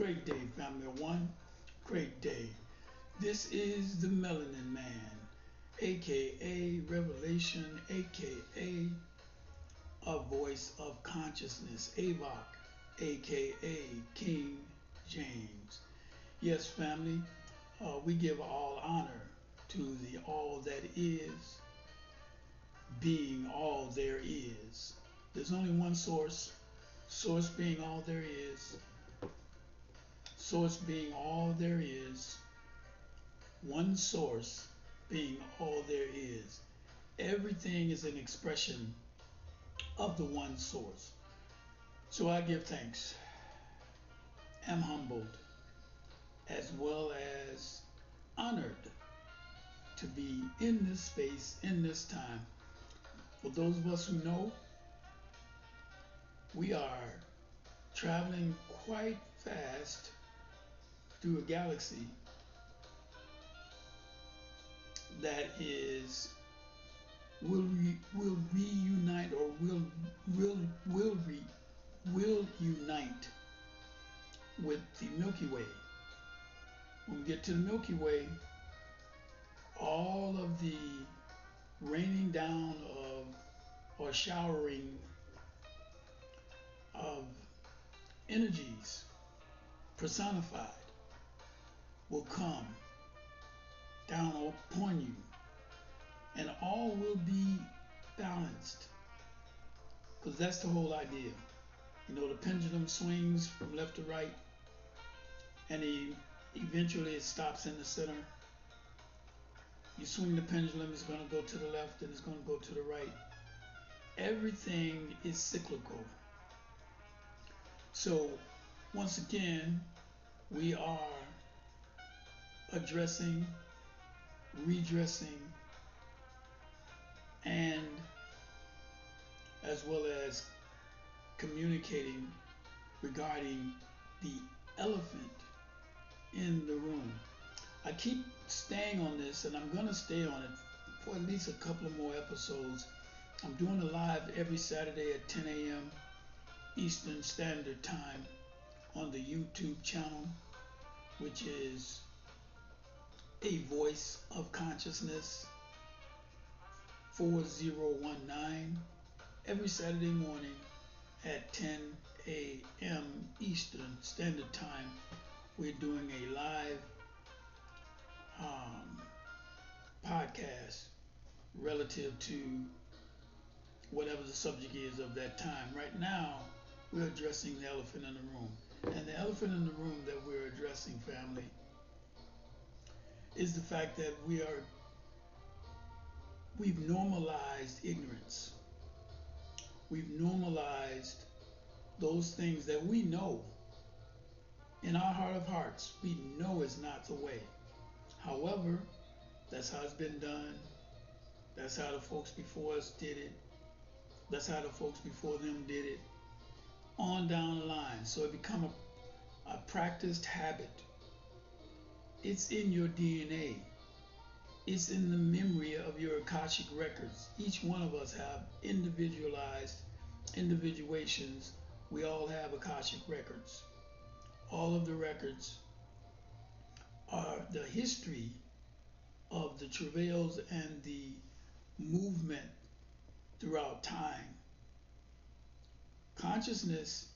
Great day, family. One great day. This is the Melanin Man, aka Revelation, aka a voice of consciousness, Avok, aka King James. Yes, family, we give all honor to the all that is, being all there is. There's only one source, source being all there is, source being all there is, one source being all there is. Everything is an expression of the one source. So I give thanks, am humbled, as well as honored to be in this space, in this time. For those of us who know, we are traveling quite fast through a galaxy that will reunite or will unite with the Milky Way. When we get to the Milky Way, all of the raining down of or showering of energies personified will come down upon you, and all will be balanced, because that's the whole idea. You know, the pendulum swings from left to right, and eventually it stops in the center. You swing the pendulum, it's going to go to the left and it's going to go to the right. Everything is cyclical. So once again, we are addressing, redressing, and as well as communicating regarding the elephant in the room. I keep staying on this, and I'm going to stay on it for at least a couple of more episodes. I'm doing a live every Saturday at 10 a.m. Eastern Standard Time on the YouTube channel, which is A Voice of Consciousness 4019, every Saturday morning at 10 a.m. Eastern Standard Time. We're doing a live podcast relative to whatever the subject is of that time. Right now, we're addressing the elephant in the room. And the elephant in the room that we're addressing, family, is the fact that we've normalized ignorance. We've normalized those things that we know in our heart of hearts, we know is not the way. However, that's how it's been done. That's how the folks before us did it. That's how the folks before them did it. On down the line. So it become a practiced habit. It's in your DNA. It's in the memory of your Akashic records. Each one of us have individualized individuations. We all have Akashic records. All of the records are the history of the travails and the movement throughout time. Consciousness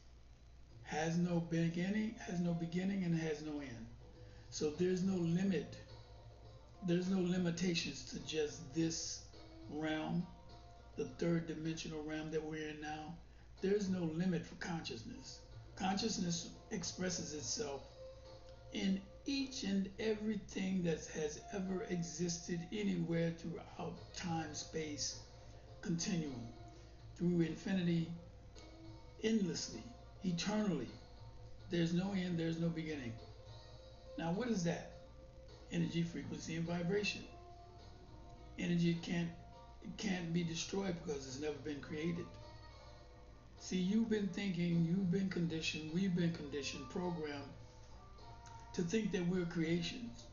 has no beginning, and has no end. So there's no limit. There's no limitations to just this realm, the third dimensional realm that we're in now. There's no limit for consciousness. Consciousness expresses itself in each and everything that has ever existed anywhere throughout time, space, continuum, through infinity, endlessly, eternally. There's no end, there's no beginning. Now, what is that? Energy, frequency, and vibration. Energy can't be destroyed because it's never been created. See, you've been thinking, you've been conditioned, we've been conditioned, programmed to think that we're creations.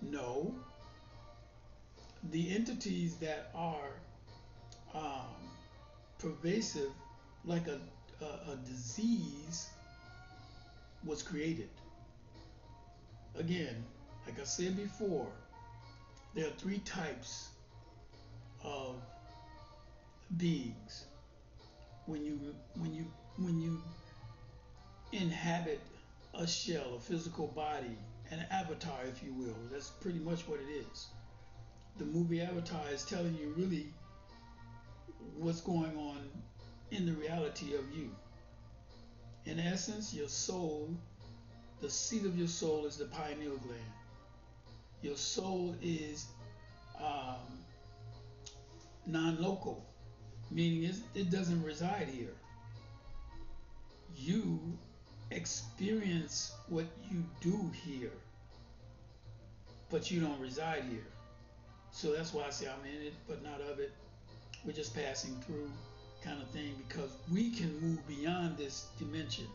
No. The entities that are pervasive, like a disease, was created. Again, like I said before, there are three types of beings. When you inhabit a shell, a physical body, an avatar, if you will, that's pretty much what it is. The movie Avatar is telling you really what's going on in the reality of you. In essence, your soul, the seat of your soul is the pineal gland. Your soul is um, non-local, meaning it doesn't reside here. You experience what you do here, but you don't reside here. So that's why I say I'm in it, but not of it. We're just passing through kind of thing because we can move beyond this dimension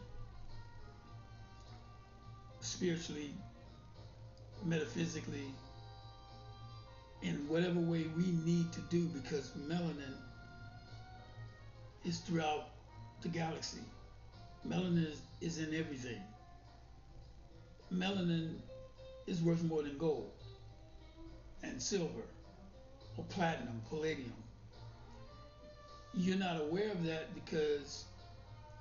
spiritually, metaphysically, in whatever way we need to do because melanin is throughout the galaxy. Melanin is in everything. Melanin is worth more than gold and silver or platinum, palladium. You're not aware of that because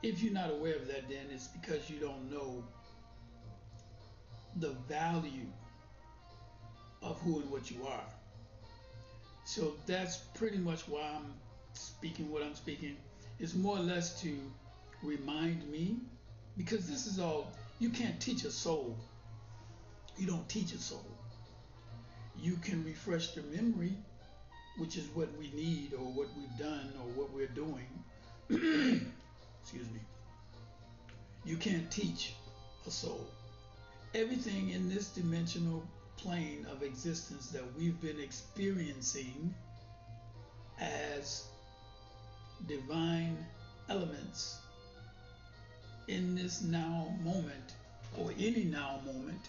if you're not aware of that, then it's because you don't know the value of who and what you are. So that's pretty much why I'm speaking what I'm speaking. It's more or less to remind me, because this is all, you can't teach a soul. You don't teach a soul. You can refresh the memory, which is what we need or what we've done or what we're doing. Excuse me. You can't teach a soul. Everything in this dimensional plane of existence that we've been experiencing as divine elements in this now moment or any now moment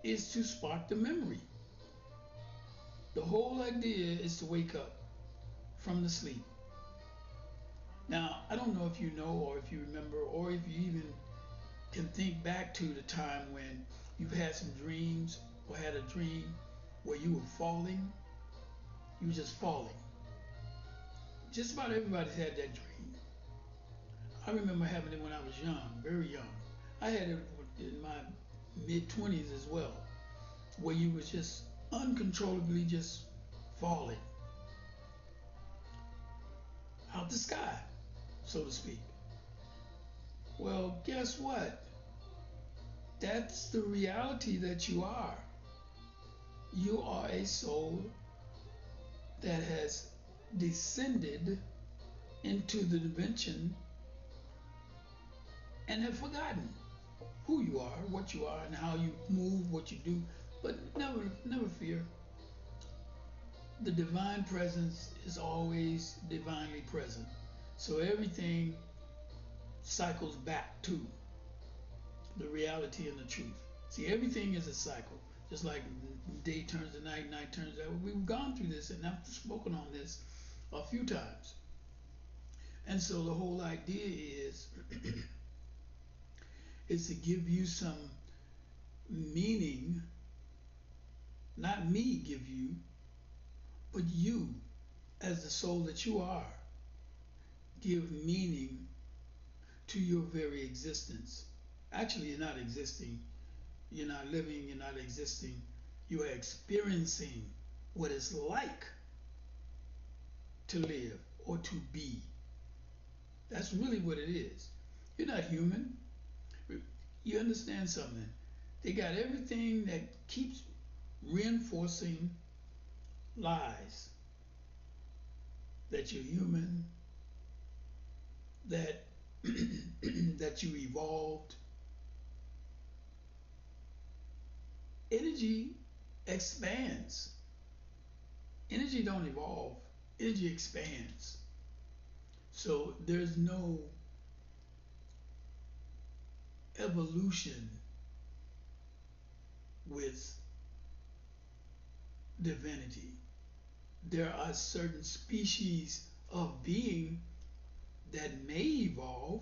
is to spark the memory. The whole idea is to wake up from the sleep. Now, I don't know if you know or if you remember or if you even can think back to the time when you've had some dreams or had a dream where you were falling. You were just falling. Just about everybody's had that dream. I remember having it when I was young, very young. I had it in my mid-20s as well, where you was just uncontrollably just falling out the sky, so to speak. Well, guess what? That's the reality that you are. You are a soul that has descended into the dimension and have forgotten who you are, what you are, and how you move, what you do. But never fear. The divine presence is always divinely present. So everything cycles back to the reality and the truth. See, everything is a cycle. Just like day turns to night, night turns to day. We've gone through this and I've spoken on this a few times. And so the whole idea is to give you some meaning, not me give you, but you, as the soul that you are, give meaning to your very existence. Actually, you're not existing. You're not living. You're not existing. You are experiencing what it's like to live or to be. That's really what it is. You're not human. You understand something? They got everything that keeps reinforcing lies. That you're human, that that you evolved. Energy expands. Energy don't evolve. Energy expands. So there's no evolution with divinity. There are certain species of being that may evolve,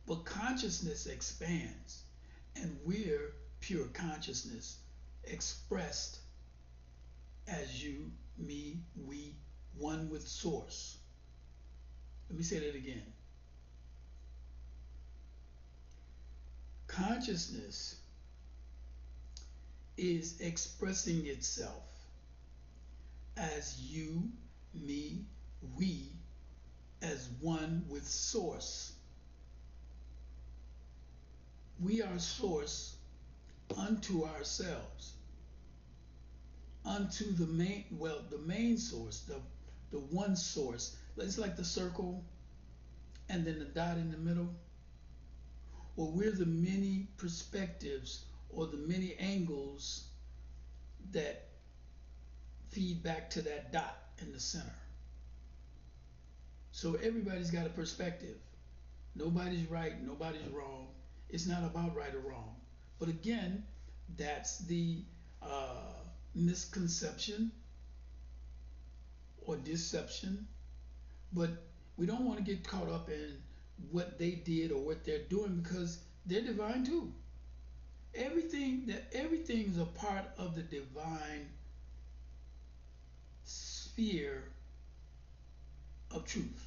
but consciousness expands. And we're pure consciousness expressed as you, me, we, one with source. Let me say that again. Consciousness is expressing itself as you, me, we, as one with source. We are source unto ourselves, unto the main source, the one source. It's like the circle and then the dot in the middle. Well, we're the many perspectives or the many angles that feed back to that dot in the center. So everybody's got a perspective. Nobody's right, nobody's wrong. It's not about right or wrong. But again, that's the misconception or deception. But we don't want to get caught up in what they did or what they're doing, because they're divine too. Everything is a part of the divine sphere of truth.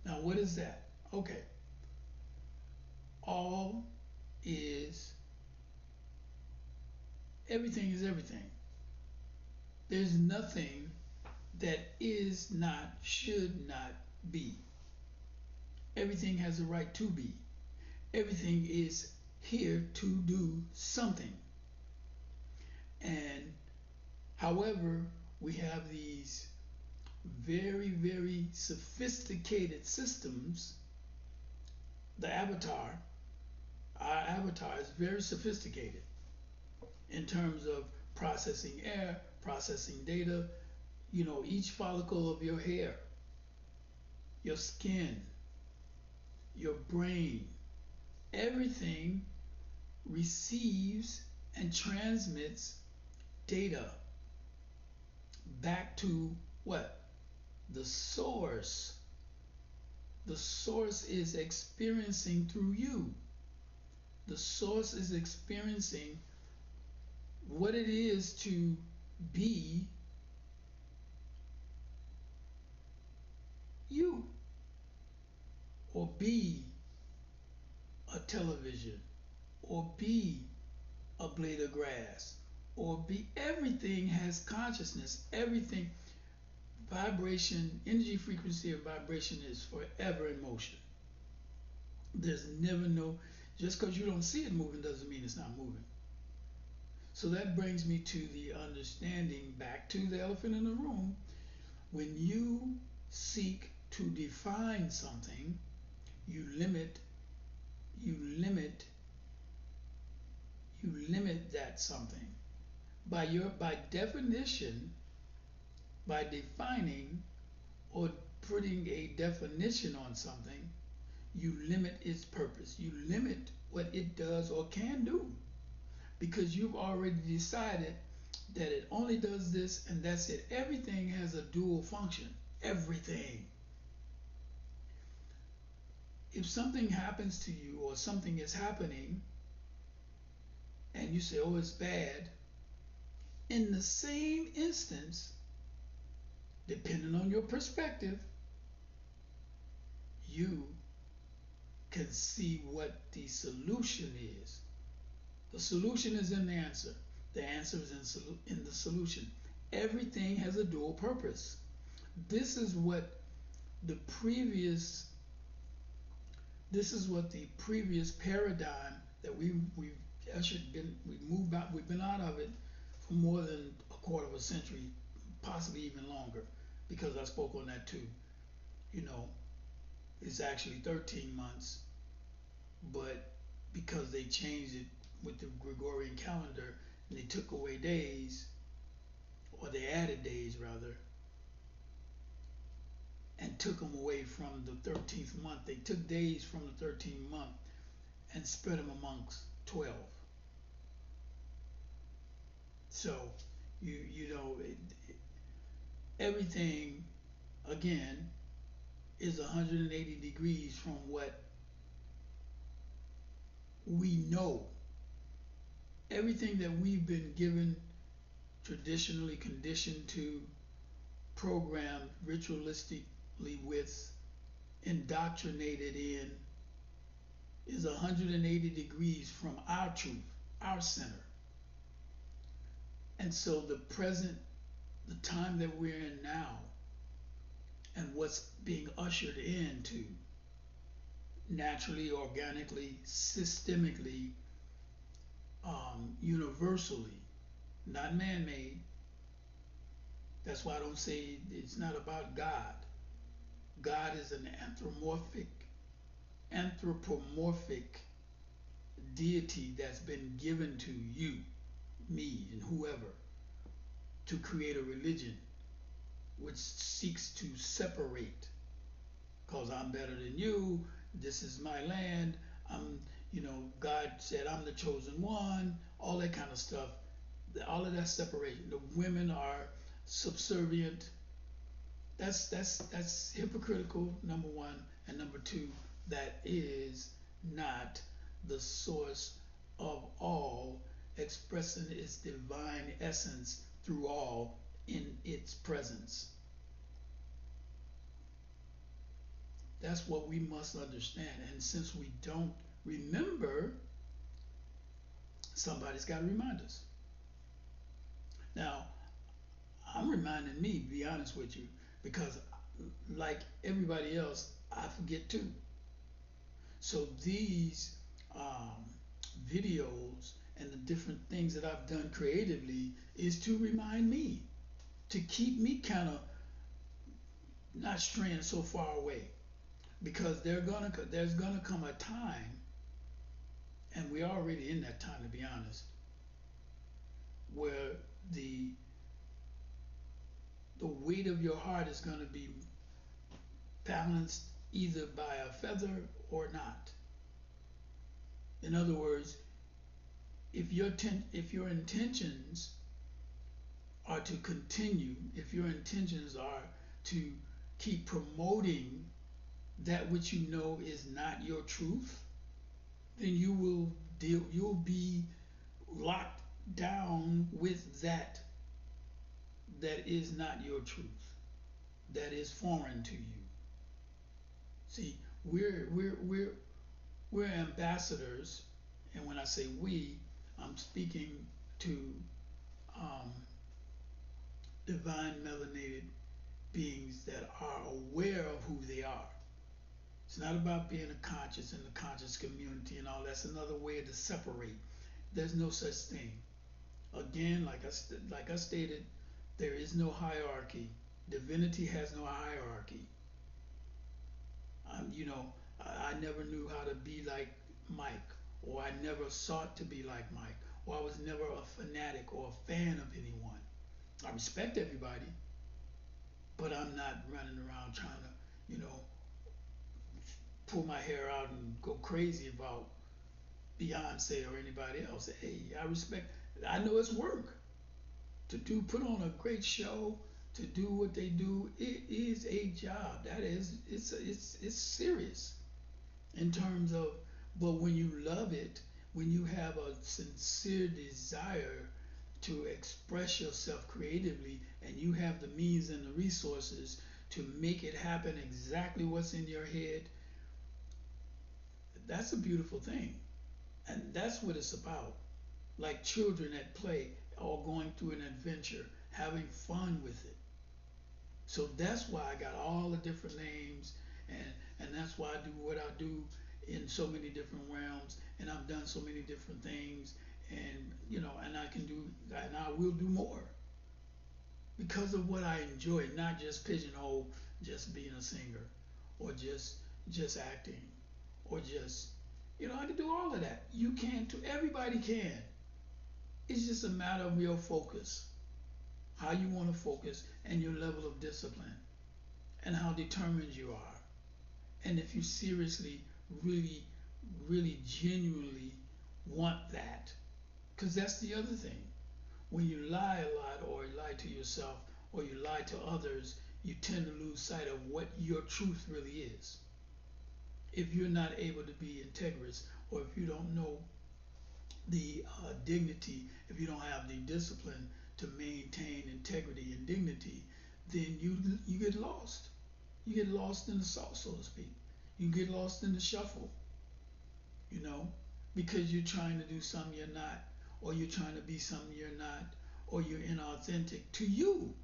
Now, what is that? Okay. All is everything is everything. There's nothing that is not, should not be. Everything has a right to be. Everything is here to do something. And however, we have these very, very sophisticated systems. Our avatar is very sophisticated in terms of processing air, processing data, each follicle of your hair, your skin, your brain, everything receives and transmits data back to what? The source. The source is experiencing through you. The source is experiencing what it is to be you, or be a television, or be a blade of grass, or be, everything has consciousness. Everything, vibration, energy, frequency, and vibration is forever in motion. There's never no, just because you don't see it moving doesn't mean it's not moving. So that brings me to the understanding, back to the elephant in the room. When you seek to define something, you limit that something. By definition, by defining or putting a definition on something, you limit its purpose. You limit what it does or can do, because you've already decided that it only does this and that's it. Everything has a dual function. Everything. If something happens to you or something is happening and you say, oh, it's bad, in the same instance, depending on your perspective, you can see what the solution is. The solution is in the answer. The answer is in the solution. Everything has a dual purpose. This is what the previous paradigm that we've moved out, we've been out of it for more than a quarter of a century, possibly even longer, because I spoke on that too. It's actually 13 months, but because they changed it with the Gregorian calendar and they took away days, or they added days rather, and took them away from the 13th month. They took days from the 13th month and spread them amongst 12. So, everything, again, is 180 degrees from what we know everything that we've been given, traditionally conditioned to, programmed ritualistically with, indoctrinated in, is 180 degrees from our truth, our center. And so the present, the time that we're in now, and what's being ushered into naturally, organically, systemically, universally, not man-made. That's why I don't say it's not about God. God is an anthropomorphic deity that's been given to you, me, and whoever to create a religion which seeks to separate. Because I'm better than you, this is my land, God said I'm the chosen one, all that kind of stuff. All of that separation. The women are subservient. That's hypocritical, number one, and number two, that is not the source of all, expressing its divine essence through all in its presence. That's what we must understand. And since we don't remember, somebody's got to remind us. Now, I'm reminding me, to be honest with you, because like everybody else, I forget too. So these videos and the different things that I've done creatively is to remind me, to keep me kind of not straying so far away, because there's gonna come a time, and we're already in that time, to be honest, where the weight of your heart is going to be balanced either by a feather or not. In other words, if your intentions are to continue, if your intentions are to keep promoting that which you know is not your truth, then you'll be locked down with that is not your truth, that is foreign to you. See, we're ambassadors, and when I say we, I'm speaking to um, divine melanated beings that are aware of who they are. It's not about being a conscious in the conscious community and all. That's another way to separate. There's no such thing. Again, like I stated, there is no hierarchy. Divinity has no hierarchy. I never knew how to be like Mike, or I never sought to be like Mike, or I was never a fanatic or a fan of anyone. I respect everybody, but I'm not running around trying to, pull my hair out and go crazy about Beyonce or anybody else. Hey, I know it's work to put on a great show, to do what they do. It is a job. It's serious in terms of, but when you love it, when you have a sincere desire to express yourself creatively, and you have the means and the resources to make it happen exactly what's in your head, that's a beautiful thing. And that's what it's about. Like children at play, or going through an adventure, having fun with it. So that's why I got all the different names, and that's why I do what I do in so many different realms, and I've done so many different things, and and I can do, and I will do more because of what I enjoy, not just pigeonhole, just being a singer, or just acting, or just I can do all of that. You can too. Everybody can. It's just a matter of your focus, how you want to focus, and your level of discipline, and how determined you are. And if you seriously, really, really genuinely want that, because that's the other thing. When you lie a lot, or you lie to yourself, or you lie to others, you tend to lose sight of what your truth really is. If you're not able to be integrous or if you don't know the dignity, if you don't have the discipline to maintain integrity and dignity, then you get lost. You get lost in the sauce, so to speak. You get lost in the shuffle, you know, because you're trying to do something you're not, or you're trying to be something you're not, or you're inauthentic to you.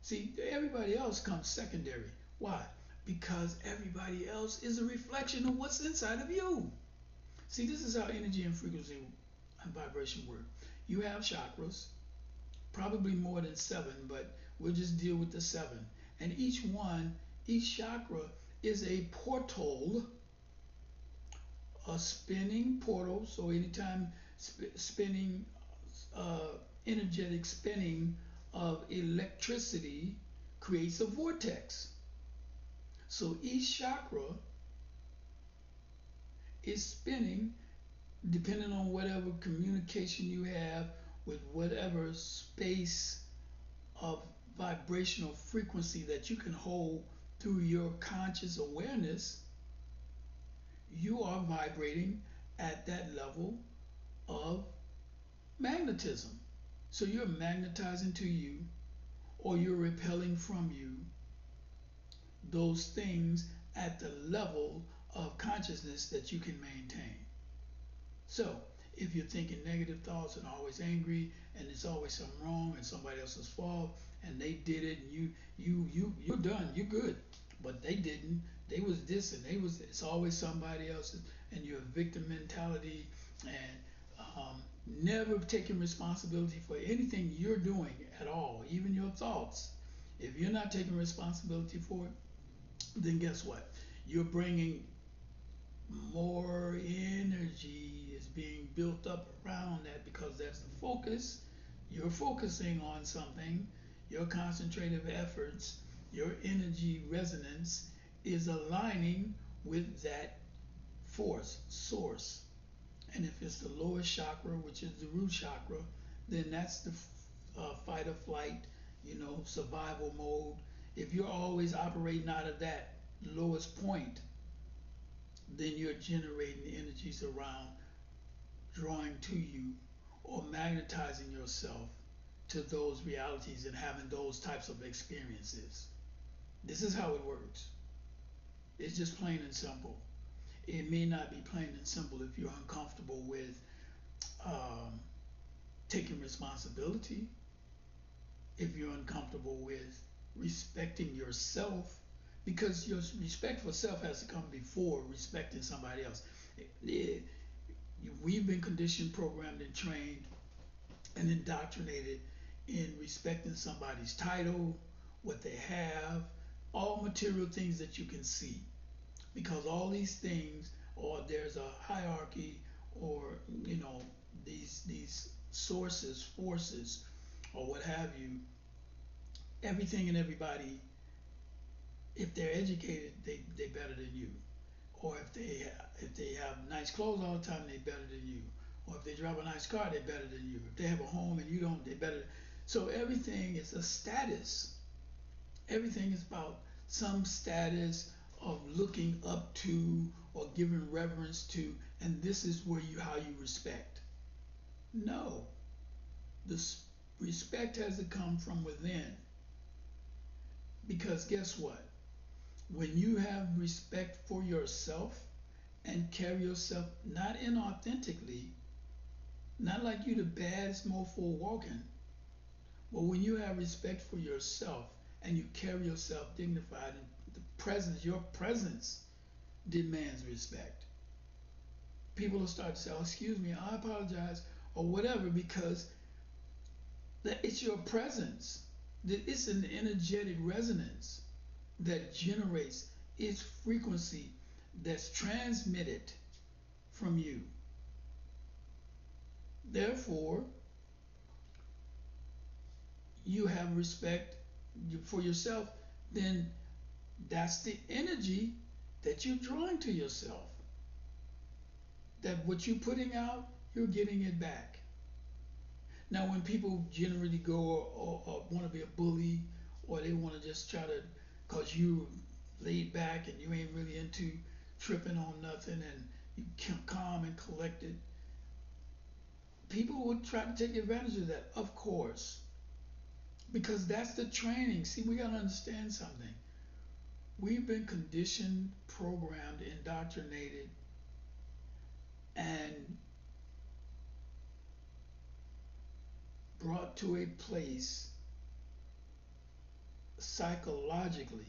See, everybody else comes secondary. Why? Because everybody else is a reflection of what's inside of you. See, this is how energy and frequency and vibration work. You have chakras, probably more than seven, but we'll just deal with the seven. And each chakra is a portal, a spinning portal. So anytime spinning, energetic spinning of electricity creates a vortex. So each chakra is spinning depending on whatever communication you have with whatever space of vibrational frequency that you can hold through your conscious awareness. You are vibrating at that level of magnetism. So you're magnetizing to you, or you're repelling from you those things at the level of consciousness that you can maintain. So if you're thinking negative thoughts and always angry and it's always something wrong and somebody else's fault and they did it and you're done, you're good, but they didn't, they was this and it's always somebody else's, and you're a victim mentality, and never taking responsibility for anything you're doing at all, even your thoughts. If you're not taking responsibility for it, then guess what? You're bringing more energy is being built up around that, because that's the focus. You're focusing on something. Your concentrative efforts, your energy resonance is aligning with that force, source. And if it's the lowest chakra, which is the root chakra, then that's the fight or flight, survival mode. If you're always operating out of that lowest point, then you're generating energies around, drawing to you, or magnetizing yourself to those realities and having those types of experiences. This is how it works. It's just plain and simple. It may not be plain and simple if you're uncomfortable with um, taking responsibility, if you're uncomfortable with respecting yourself, because your respect for self has to come before respecting somebody else. We've been conditioned, programmed, and trained and indoctrinated in respecting somebody's title, what they have, all material things that you can see. Because all these things, or there's a hierarchy, or these sources, forces, or what have you, everything and everybody, if they're educated, they better than you. Or if they have nice clothes all the time, they better than you. Or if they drive a nice car, they better than you. If they have a home and you don't, they better. So everything is a status. Everything is about some status of looking up to or giving reverence to, and this is where how you respect. No, the respect has to come from within. Because guess what? When you have respect for yourself and carry yourself not inauthentically, not like you the baddest mofo walking, but when you have respect for yourself and you carry yourself dignified, and your presence demands respect. People will start to say, oh, excuse me, I apologize, or whatever, because it's your presence. It's an energetic resonance that generates its frequency that's transmitted from you. Therefore, you have respect for yourself, then that's the energy that you're drawing to yourself. That what you're putting out, you're getting it back. Now, when people generally go or want to be a bully, or they want to just try to, because you laid back and you ain't really into tripping on nothing, and you calm and collected. People would try to take advantage of that, of course, because that's the training. See, we gotta understand something. We've been conditioned, programmed, indoctrinated, and brought to a place psychologically.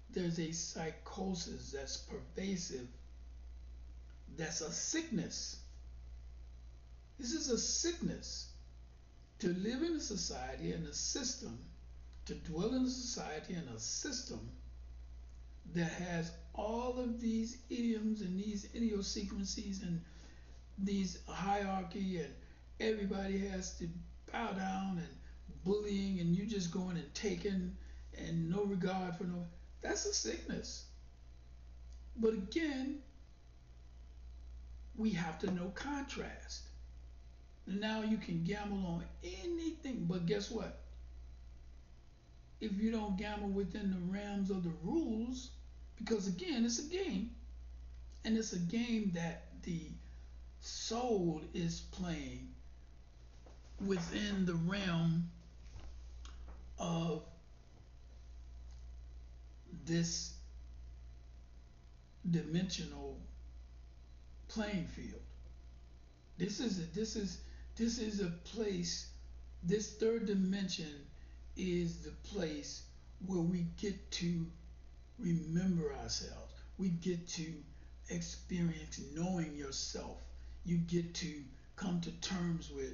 There's a psychosis that's pervasive, that's a sickness. This is a sickness. To live in a society and a system, to dwell in a society and a system that has all of these idioms and these idiosyncrasies and these hierarchy, and everybody has to bow down, and bullying, and you just going and taking, and no regard for no, that's a sickness. But again, we have to know contrast. Now you can gamble on anything, but guess what? If you don't gamble within the realms of the rules, because again, it's a game, and it's a game that the soul is playing within the realm of this dimensional playing field. This is a place. This third dimension is the place where we get to remember ourselves. We get to experience knowing yourself. You get to come to terms with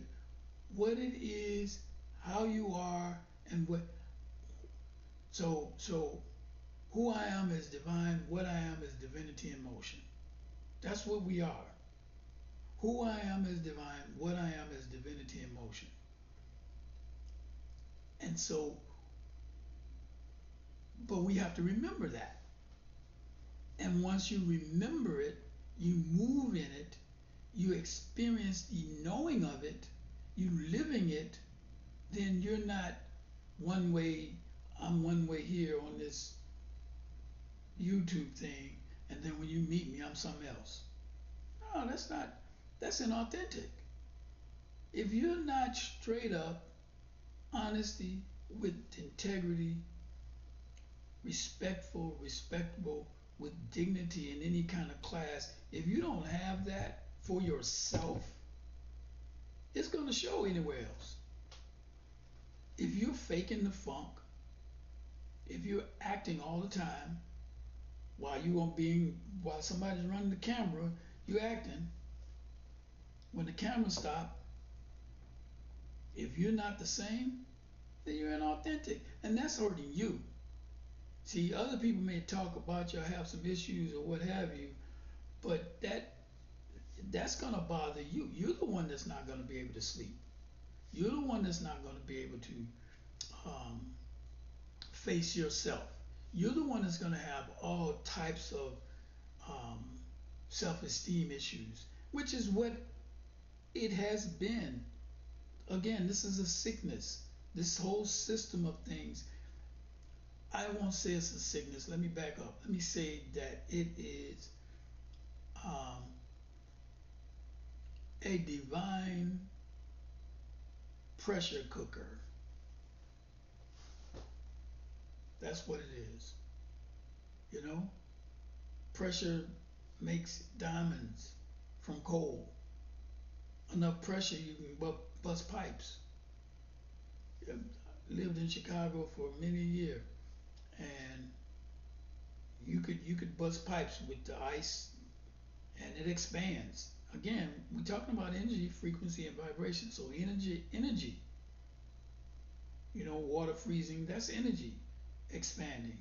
what it is, how you are, and what. So who I am is divine. What I am is divinity in motion. That's what we are. Who I am is divine. What I am is divinity in motion. And so, but we have to remember that. And once you remember it, you move in it, you experience the knowing of it, you living it, then you're not one way, I'm one way here on this YouTube thing, and then when you meet me, I'm something else. No, that's inauthentic. If you're not straight up, honesty with integrity, respectful, respectable, with dignity in any kind of class, if you don't have that for yourself, it's going to show anywhere else. If you're faking the funk, if you're acting all the time while somebody's running the camera, you acting. When the camera stop, if you're not the same, then you're inauthentic, and that's hurting you. See, other people may talk about you or have some issues or what have you, but that's gonna bother you. You're the one that's not gonna be able to sleep. You're the one that's not gonna be able to face yourself. You're the one that's gonna have all types of um, self-esteem issues, which is what it has been. Again, this is a sickness. This whole system of things, I won't say it's a sickness. Let me back up. Let me say that it is um, a divine pressure cooker. That's what it is. You know, pressure makes diamonds from coal. Enough pressure, you can bust pipes. I lived in Chicago for many years, and you could bust pipes with the ice, and it expands. Again, we're talking about energy, frequency, and vibration. So energy. Water freezing, that's energy expanding.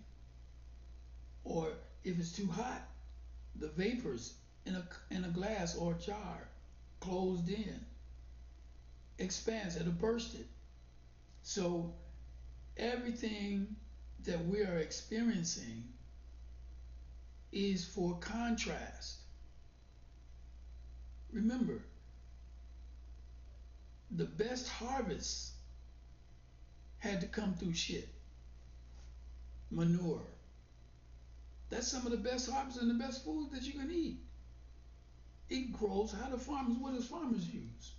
Or if it's too hot, the vapors in a glass or a jar closed in expands, it'll burst it. So everything that we are experiencing is for contrast. Remember, the best harvest had to come through shit, manure, That's some of the best harvest and the best food that you can eat. It grows. How do farmers? What does farmers use?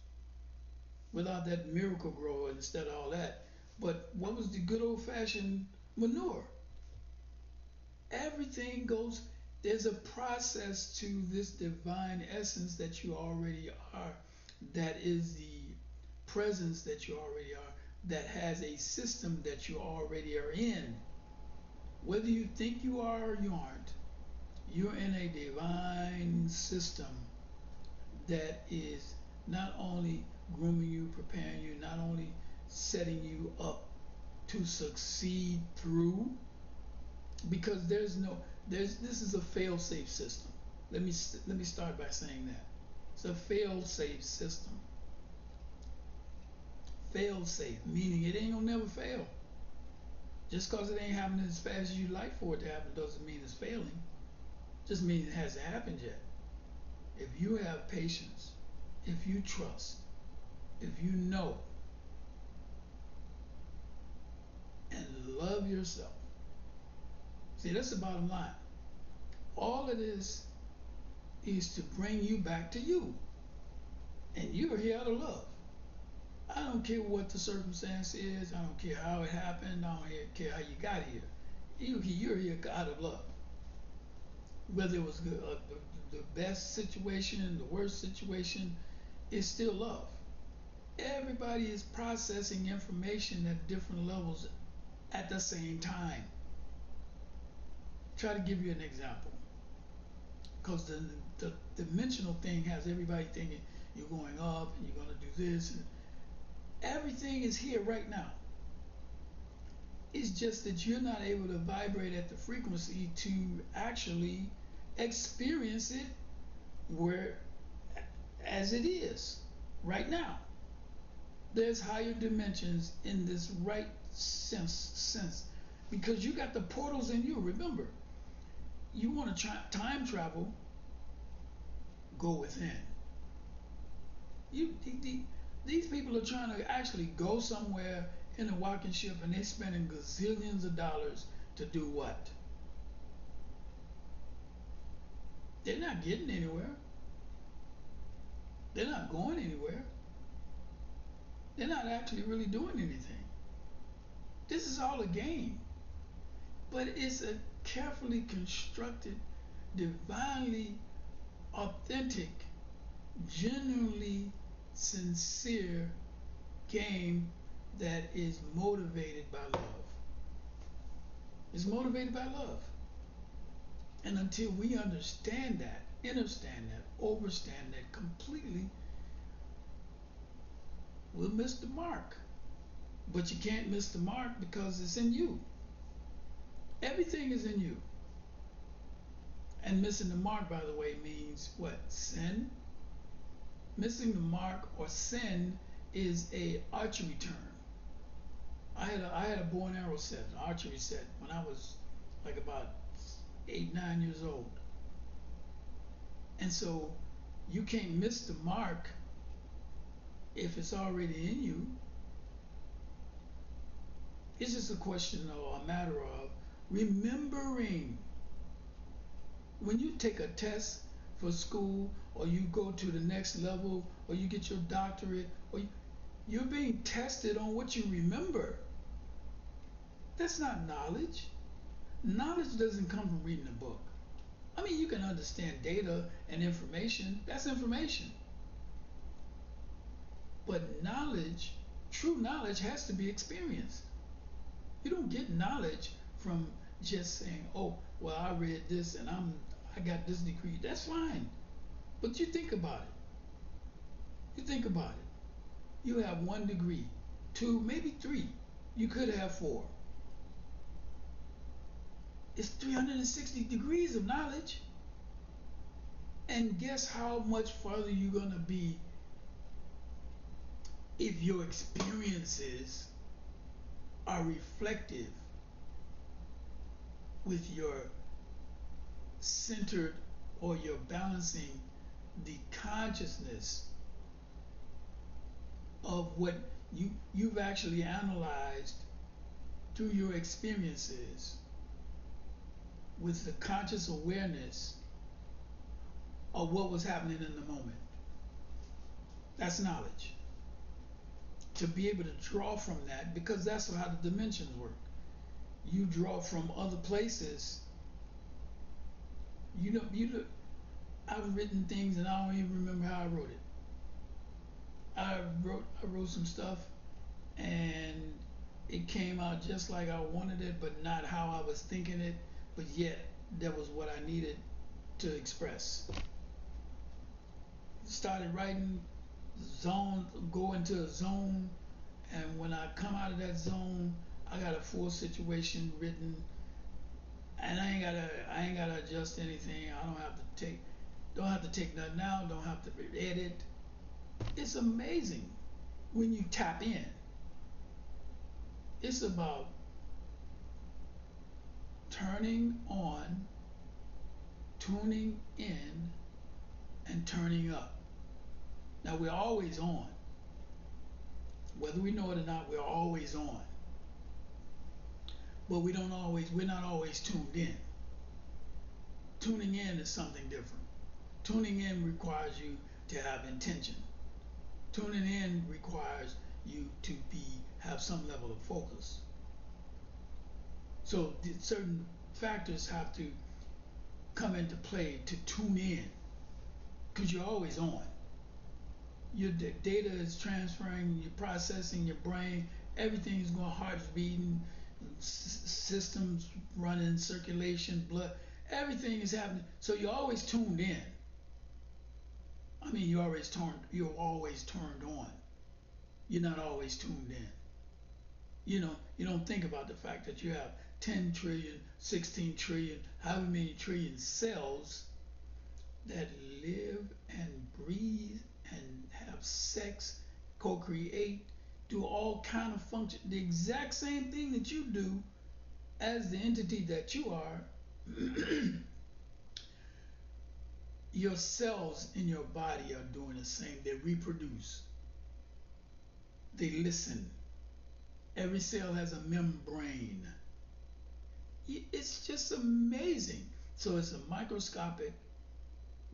Without that miracle grower instead of all that. But what was the good old fashioned manure? Everything goes, there's a process to this divine essence that you already are, that is the presence that you already are, that has a system that you already are in. Whether you think you are or you aren't, you're in a divine system that is not only grooming you, preparing you, not only setting you up to succeed through, because this is a fail-safe system. Let me start by saying that it's a fail-safe system. Fail-safe meaning it ain't gonna never fail. Just because it ain't happening as fast as you'd like for it to happen doesn't mean it's failing. Just means it hasn't happened yet. If you have patience, if you trust, if you know and love yourself, see, that's the bottom line. All it is to bring you back to you. And you're here out of love. I don't care what the circumstance is. I don't care how it happened. I don't care how you got here. You're here out of love. Whether it was the best situation, the worst situation, it's still love. Everybody is processing information at different levels at the same time. Try to give you an example. Because the dimensional thing has everybody thinking you're going up and you're going to do this. And everything is here right now. It's just that you're not able to vibrate at the frequency to actually experience it where as it is right now. There's higher dimensions in this right sense because you got the portals in you. Remember, you want to time travel, go within. These people are trying to actually go somewhere in a walking ship and they're spending gazillions of dollars to do what? They're not getting anywhere. They're not going anywhere. They're not actually really doing anything. This is all a game. But it's a carefully constructed, divinely authentic, genuinely sincere game that is motivated by love. It's motivated by love. And until we understand that, understand that, overstand that completely, we'll miss the mark. But you can't miss the mark because it's in you. Everything is in you. And missing the mark, by the way, means what? Sin. Missing the mark or sin is a archery term. I had a bow and arrow set, an archery set, when I was like about 8, 9 years old. And so you can't miss the mark if it's already in you. It's just a question or a matter of remembering. When you take a test for school or you go to the next level or you get your doctorate or you're being tested on what you remember. That's not knowledge. Knowledge doesn't come from reading a book. I mean, you can understand data and information. That's information. But knowledge, true knowledge, has to be experienced. You don't get knowledge from just saying, "Oh, well, I read this and I got this degree." That's fine. But you think about it. You think about it. You have 1 degree, 2, maybe 3. You could have 4. It's 360 degrees of knowledge. And guess how much farther you're going to be if your experiences are reflective with your centered or your balancing the consciousness of what you've actually analyzed through your experiences with the conscious awareness of what was happening in the moment. That's knowledge. To be able to draw from that, because that's how the dimensions work. You draw from other places. I've written things and I don't even remember how I wrote it. I wrote some stuff and it came out just like I wanted it, but not how I was thinking it, but yet that was what I needed to express. Started writing, go into a zone, and when I come out of that zone, I got a full situation written, and I ain't gotta adjust anything. I don't have to take nothing out, don't have to edit. It's amazing when you tap in. It's about turning on, tuning in, and turning up. Now we're always on. Whether we know it or not, we're always on. But we're not always tuned in. Tuning in is something different. Tuning in requires you to have intention. Tuning in requires you to have some level of focus. So certain factors have to come into play to tune in, because you're always on. Your data is transferring, you're processing, your brain, everything is going, heart's beating, systems running, circulation, blood, everything is happening. So you're always tuned in. I mean, you're always turned on. You're not always tuned in. You don't think about the fact that you have 10 trillion, 16 trillion, however many trillion cells that live and breathe and have sex, co-create, do all kind of function, the exact same thing that you do as the entity that you are. Your cells in your body are doing the same. They reproduce. They listen. Every cell has a membrane. It's just amazing. So it's a microscopic,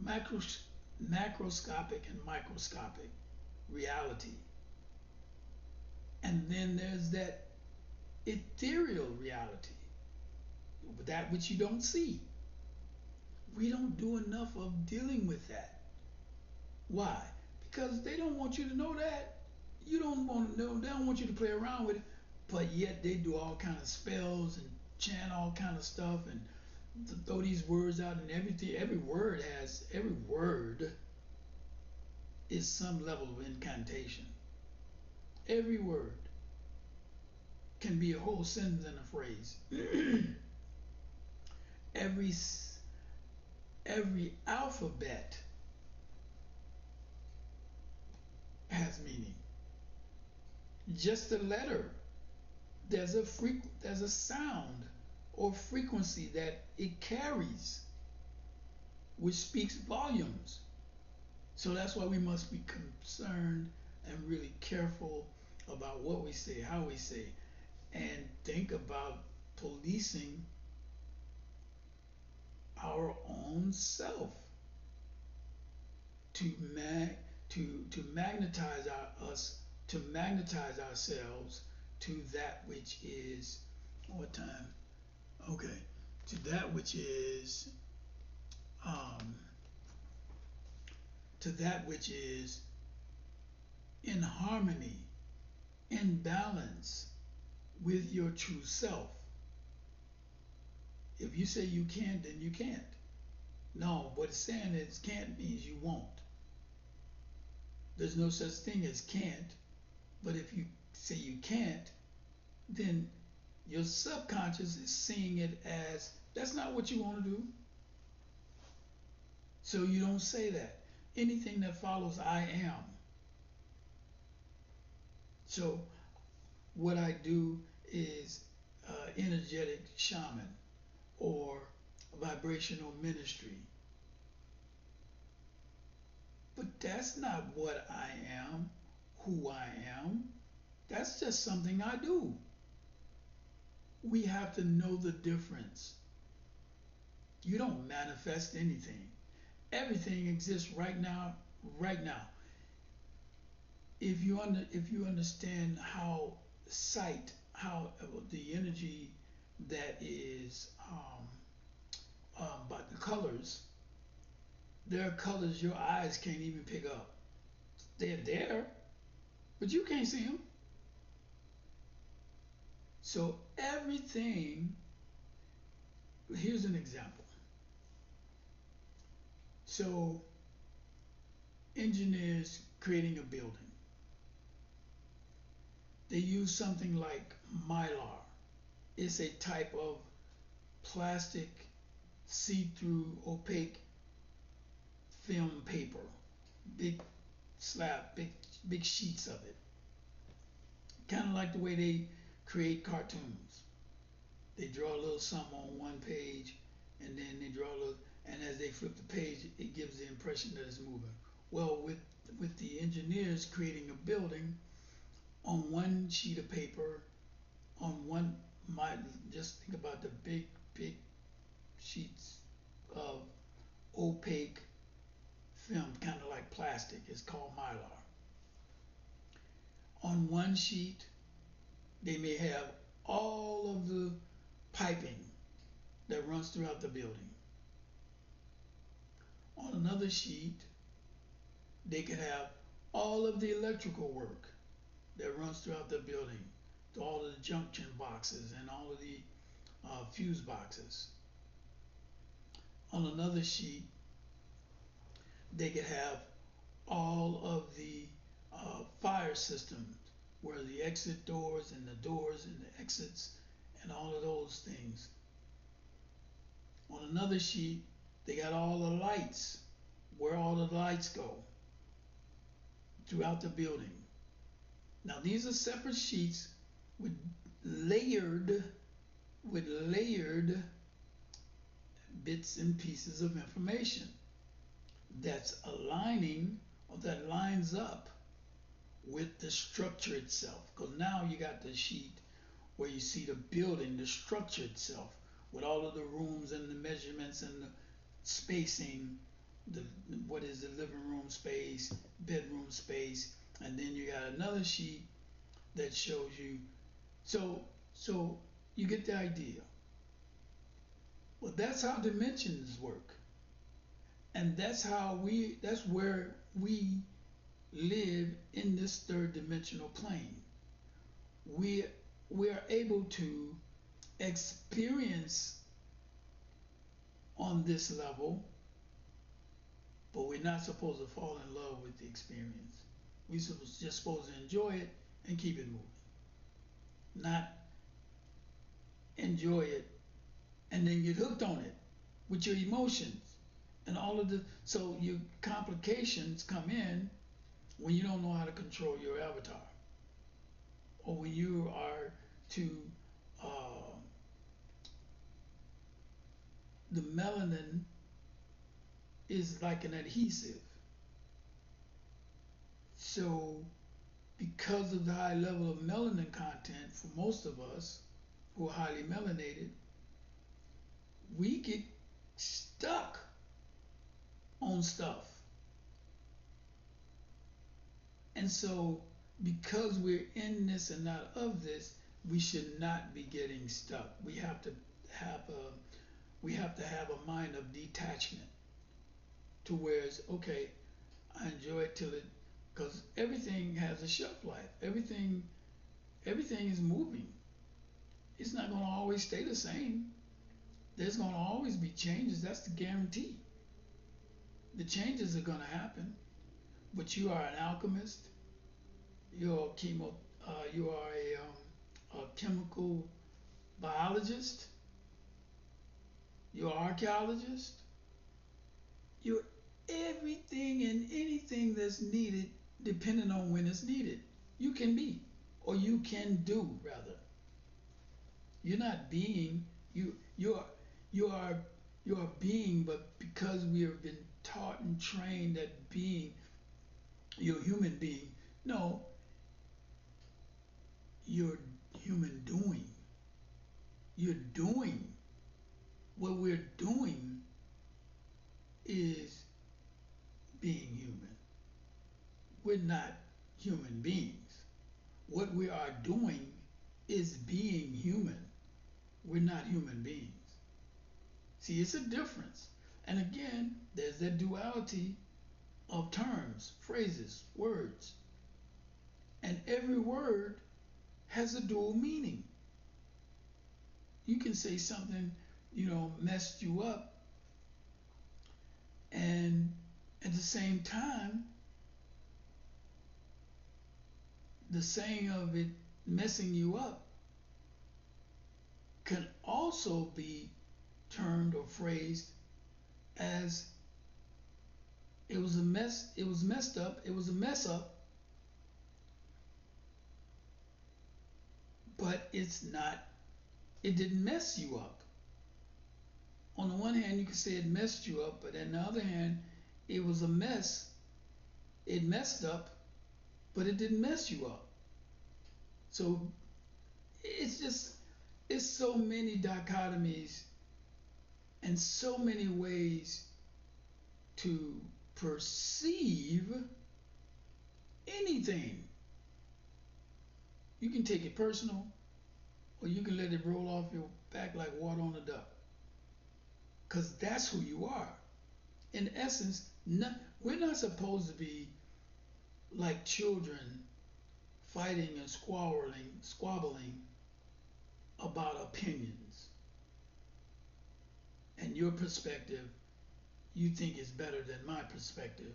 macroscopic, and microscopic reality. And then there's that ethereal reality, that which you don't see. We don't do enough of dealing with that. Why? Because they don't want you to know that. You don't want to know. They don't want you to play around with it. But yet they do all kind of spells and chant all kind of stuff and throw these words out, and everything. Every word is some level of incantation. Every word can be a whole sentence and a phrase. every every alphabet has meaning. Just a letter, there's a sound or frequency that it carries, which speaks volumes. So that's why we must be concerned and really careful about what we say, how we say, and think about policing our own self to magnetize us, to magnetize ourselves to that which is, what time? Okay, to that which is um, in harmony, in balance with your true self. If you say you can't, then you can't. No, what it's saying is can't means you won't. There's no such thing as can't, but if you say you can't, then your subconscious is seeing it as that's not what you want to do. So you don't say that. Anything that follows I am. So what I do is energetic shaman or vibrational ministry. But that's not what I am, who I am. That's just something I do. We have to know the difference. You don't manifest anything. Everything exists right now, right now. If you understand how sight, how the energy that is by the colors, there are colors your eyes can't even pick up. They're there, but you can't see them. So everything. Here's an example. So engineers creating a building, they use something like mylar. It's a type of plastic, see-through, opaque film paper, big slab, big sheets of it. Kind of like the way they create cartoons. They draw a little something on one page, and then they draw a little, and as they flip the page, it gives the impression that it's moving. Well, with the engineers creating a building, on one sheet of paper, on one, my just think about the big sheets of opaque film, kind of like plastic. It's called mylar. On one sheet, they may have all of the piping that runs throughout the building. On another sheet, they could have all of the electrical work that runs throughout the building, all of the junction boxes and all of the fuse boxes. On another sheet, they could have all of the fire systems, where the exit doors and the doors and the exits and all of those things. On another sheet, they got all the lights, where all the lights go throughout the building. Now these are separate sheets with layered bits and pieces of information that's aligning or that lines up with the structure itself. Because now you got the sheet where you see the building, the structure itself, with all of the rooms and the measurements and the spacing, the what is the living room space, bedroom space, and then you got another sheet that shows you. So you get the idea. Well, that's how dimensions work, and that's where we live in this third dimensional plane. We we are able to experience on this level, but we're not supposed to fall in love with the experience. We're just supposed to enjoy it and keep it moving, not enjoy it and then get hooked on it with your emotions and all of the. So your complications come in when you don't know how to control your avatar, or when you are to uh, the melanin is like an adhesive. So because of the high level of melanin content for most of us who are highly melanated, we get stuck on stuff. And so because we're in this and not of this, we should not be getting stuck. We have to have a mind of detachment to where it's okay, I enjoy it till it, because everything has a shelf life. Everything is moving. It's not going to always stay the same. There's going to always be changes. That's the guarantee. The changes are going to happen. But you are an alchemist. You're a chemo. You are a chemical biologist. You're an archaeologist. You're everything and anything that's needed, depending on when it's needed. You can be, or you can do rather. You're not being. You are being, but because we have been taught and trained that being, you're a human being. No, you're human doing. You're doing. What we're doing is being human. We're not human beings. What we are doing is being human. We're not human beings. See, it's a difference. And again, there's that duality of terms, phrases, words. And every word has a dual meaning. You can say something, messed you up, and at the same time, the saying of it messing you up can also be termed or phrased as it was a mess, it was messed up, it was a mess up, but it didn't mess you up. On the one hand, you could say it messed you up, but on the other hand, it was a mess, it messed up, but it didn't mess you up. So it's so many dichotomies and so many ways to perceive anything. You can take it personal, or you can let it roll off your back like water on a duck. Because that's who you are. In essence, we're not supposed to be like children fighting and squabbling about opinions. And your perspective, you think is better than my perspective.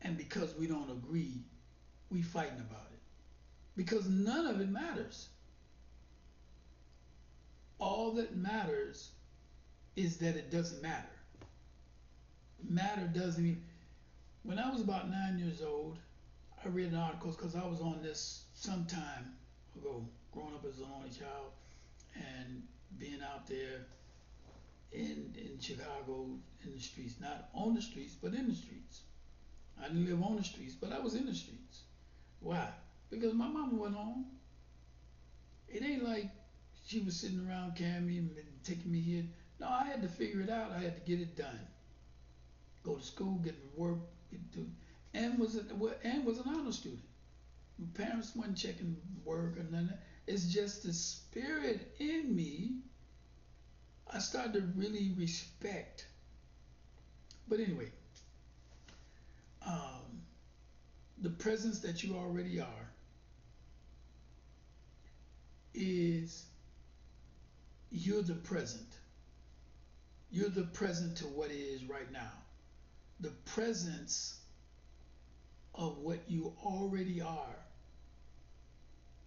And because we don't agree, we fighting about it. Because none of it matters. All that matters is that it doesn't matter. Matter doesn't mean. When I was about 9 years old, I read an article because I was on this some time ago, growing up as an only child and being out there in Chicago in the streets, not on the streets, but in the streets. I didn't live on the streets, but I was in the streets. Why? Because my mama went home. It ain't like she was sitting around carrying me and taking me here. No, I had to figure it out. I had to get it done. Go to school, get to work, and was an honor student. My parents weren't checking work or none. It's just the spirit in me. I started to really respect. But anyway, the presence that you already are is you're the present. You're the present to what it is right now. The presence of what you already are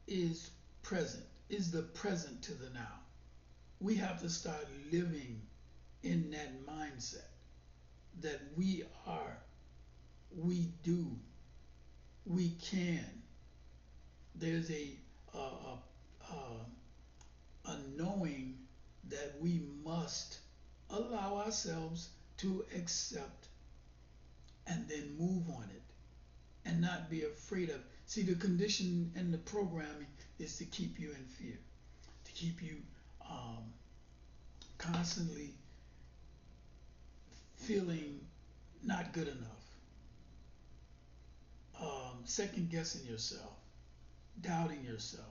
is present, is the present to the now. We have to start living in that mindset that we are, we do, we can. There's a knowing that we must allow ourselves to accept and then move on it and not be afraid of. See, the condition and the programming is to keep you in fear, to keep you constantly feeling not good enough, second guessing yourself, doubting yourself.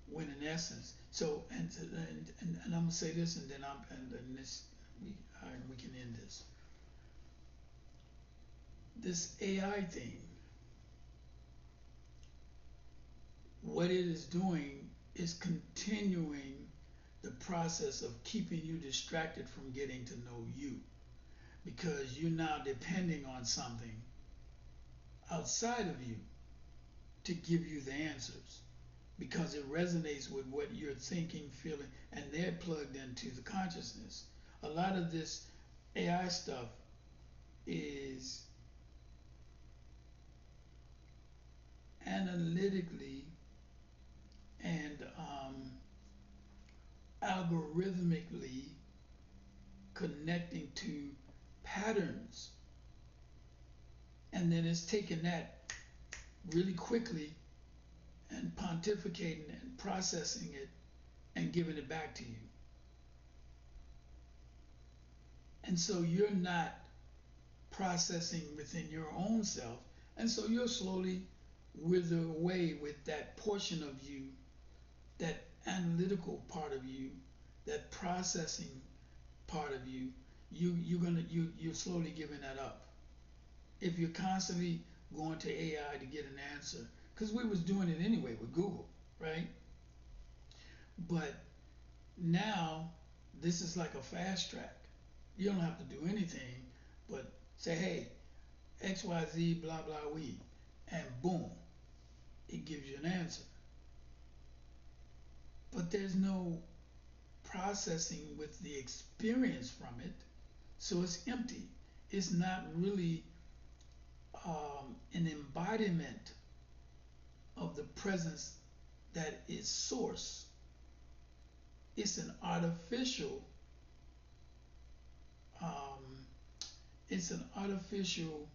When in essence, so and I'm gonna say this, and then we can end this. This AI thing, what it is doing is continuing the process of keeping you distracted from getting to know you, because you're now depending on something outside of you to give you the answers, because it resonates with what you're thinking, feeling, and they're plugged into the consciousness. A lot of this AI stuff is analytically and algorithmically connecting to patterns, and then it's taking that really quickly and pontificating and processing it and giving it back to you. And so you're not processing within your own self. And so you'll slowly wither away with that portion of you, that analytical part of you, that processing part of you. You're slowly giving that up. If you're constantly going to AI to get an answer, because we was doing it anyway with Google, right? But now this is like a fast track. You don't have to do anything but say, hey, XYZ, blah, blah, we, and boom, it gives you an answer. But there's no processing with the experience from it, so it's empty. It's not really an embodiment of the presence that is source. It's an artificial, um, it's an artificial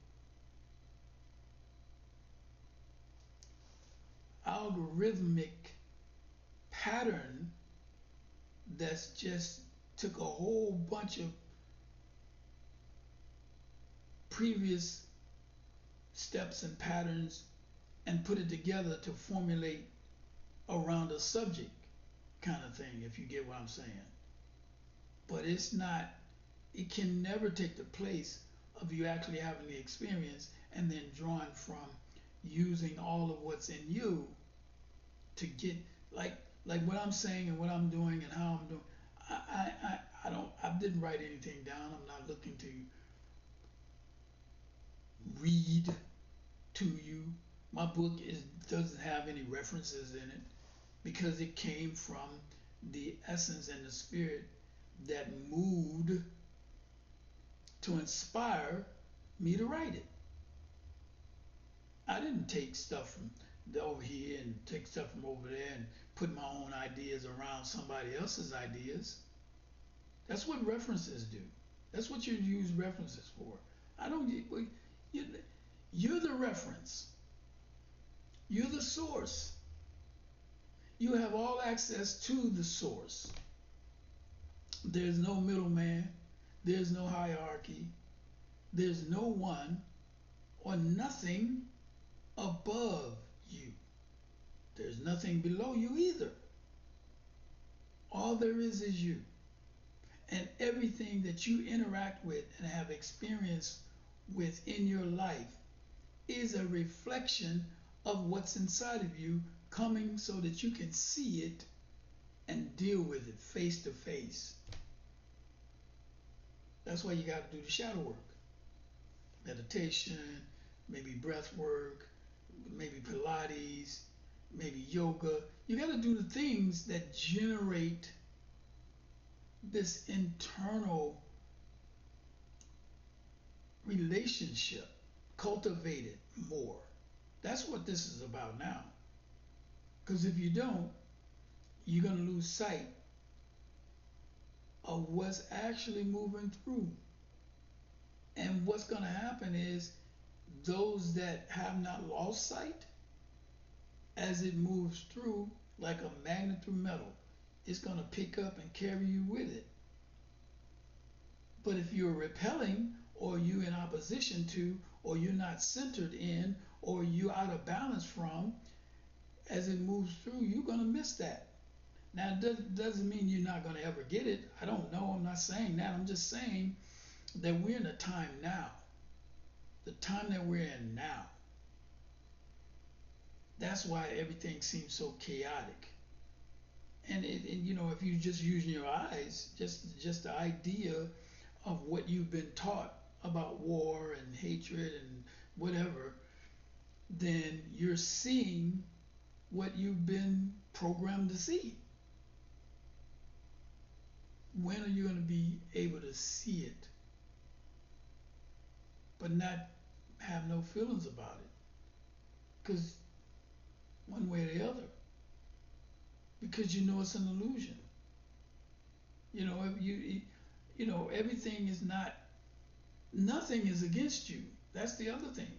algorithmic pattern that's just took a whole bunch of previous steps and patterns and put it together to formulate around a subject kind of thing, if you get what I'm saying. But it's not, it can never take the place of you actually having the experience and then drawing from using all of what's in you to get, like what I'm saying and what I'm doing and how I'm doing. I didn't write anything down. I'm not looking to read to you. My book doesn't have any references in it because it came from the essence and the spirit that moved to inspire me to write it. I didn't take stuff from over here and take stuff from over there and put my own ideas around somebody else's ideas. That's what references do. That's what you use references for. I don't. You, you're the reference. You're the source. You have all access to the source. There's no middleman. There's no hierarchy. There's no one or nothing above you. There's nothing below you either. All there is you. And everything that you interact with and have experienced with in your life is a reflection of what's inside of you coming so that you can see it and deal with it face to face. That's why you got to do the shadow work. Meditation, maybe breath work, maybe Pilates, maybe yoga. You got to do the things that generate this internal relationship, cultivate it more. That's what this is about now. Because if you don't, you're going to lose sight of what's actually moving through. And what's going to happen is those that have not lost sight, as it moves through like a magnet through metal, it's going to pick up and carry you with it. But if you're repelling, or you're in opposition to, or you're not centered in, or you're out of balance from, as it moves through, you're going to miss that. Now, it doesn't mean you're not going to ever get it. I don't know. I'm not saying that. I'm just saying that we're in a time now. The time that we're in now. That's why everything seems so chaotic. And if you just using your eyes, just the idea of what you've been taught about war and hatred and whatever, then you're seeing what you've been programmed to see. When are you going to be able to see it, but not have no feelings about it? Because one way or the other, because you know it's an illusion. Everything is not, nothing is against you. That's the other thing.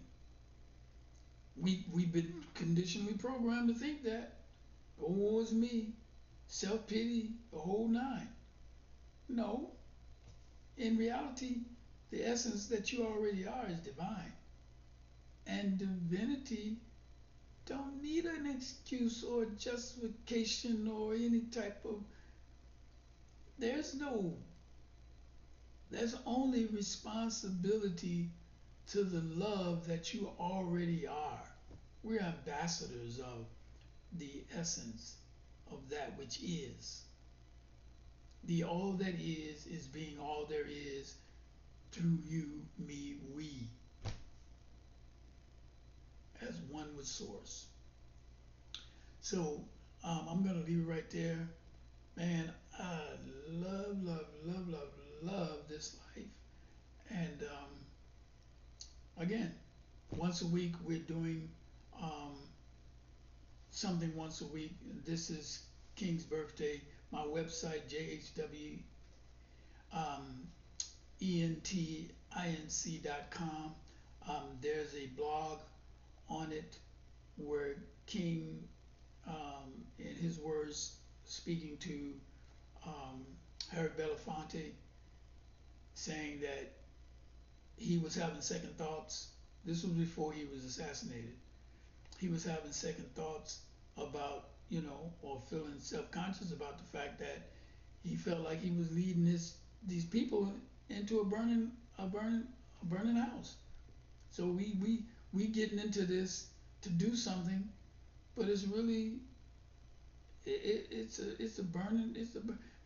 We've been conditionally programmed to think that. Oh, it's me. Self-pity, the whole nine. No. in reality, the essence that you already are is divine. And divinity don't need an excuse or justification or any type of, there's no, there's only responsibility to the love that you already are. We're ambassadors of the essence of that which is. The all that is being all there is through you, me, we, as one with source. So I'm gonna leave it right there. Man, I love, love, love, love, love this life. And again, once a week we're doing um, something once a week. This is King's birthday. My website, JHW um, entinc.com. There's a blog on it where King, in his words, speaking to um, Harry Belafonte, saying that he was having second thoughts. This was before he was assassinated. He was having second thoughts about, or feeling self-conscious about the fact that he felt like he was leading these people into a burning house. So we getting into this to do something, but it's really it's a burning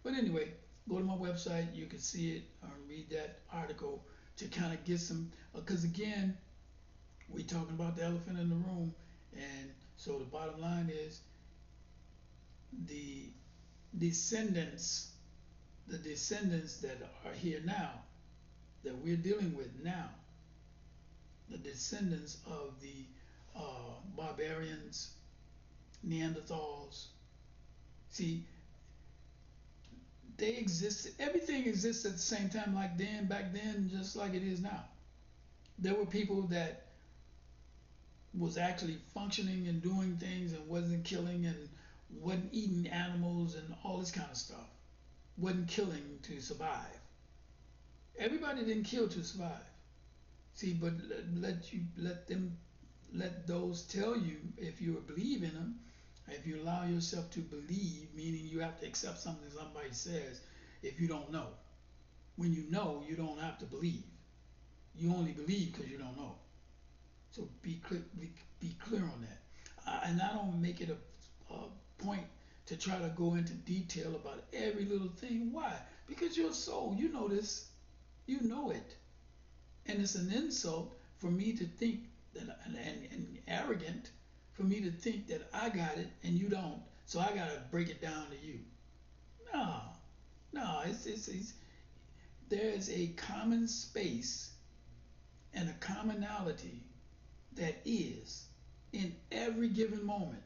but anyway, go to my website. You can see it or read that article to kind of get some, because again, we talking about the elephant in the room. And so the bottom line is the descendants, the descendants that are here now, that we're dealing with now, the descendants of the barbarians, Neanderthals. See, they existed. Everything exists at the same time, like back then, just like it is now. There were people that was actually functioning and doing things and wasn't killing and wasn't eating animals and all this kind of stuff. Wasn't killing to survive. Everybody didn't kill to survive. See, but let those tell you, if you believe in them, if you allow yourself to believe, meaning you have to accept something somebody says. If you don't know, when you know, you don't have to believe. You only believe because you don't know. So be clear on that. And I don't make it a point to try to go into detail about every little thing. Why? Because you're a soul. You know this. You know it. And it's an insult for me to think that, and arrogant for me to think that I got it and you don't. So I got to break it down to you. No, no, it's there's a common space and a commonality that is in every given moment.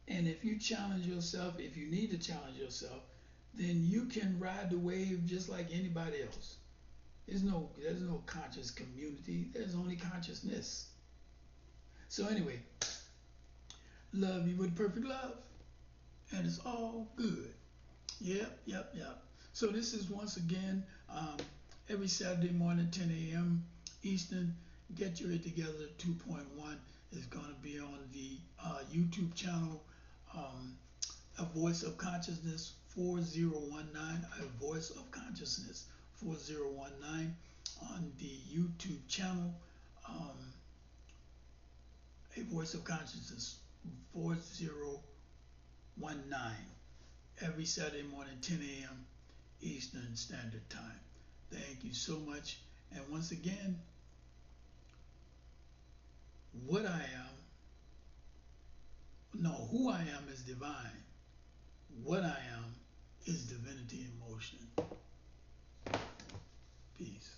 And if you challenge yourself, if you need to challenge yourself, then you can ride the wave just like anybody else. There's no conscious community. There's only consciousness. So anyway, love you with perfect love, and it's all good. Yep, yep, yep. So this is once again every Saturday morning, 10 a.m. Eastern. Get Your It Together 2.1 is going to be on the YouTube channel, A Voice of Consciousness 4019. A Voice of Consciousness 4019 on the YouTube channel. A Voice of Consciousness 4019 every Saturday morning, 10 a.m. Eastern Standard Time. Thank you so much. And once again, what I am, no, who I am is divine. What I am is divinity in motion. Peace.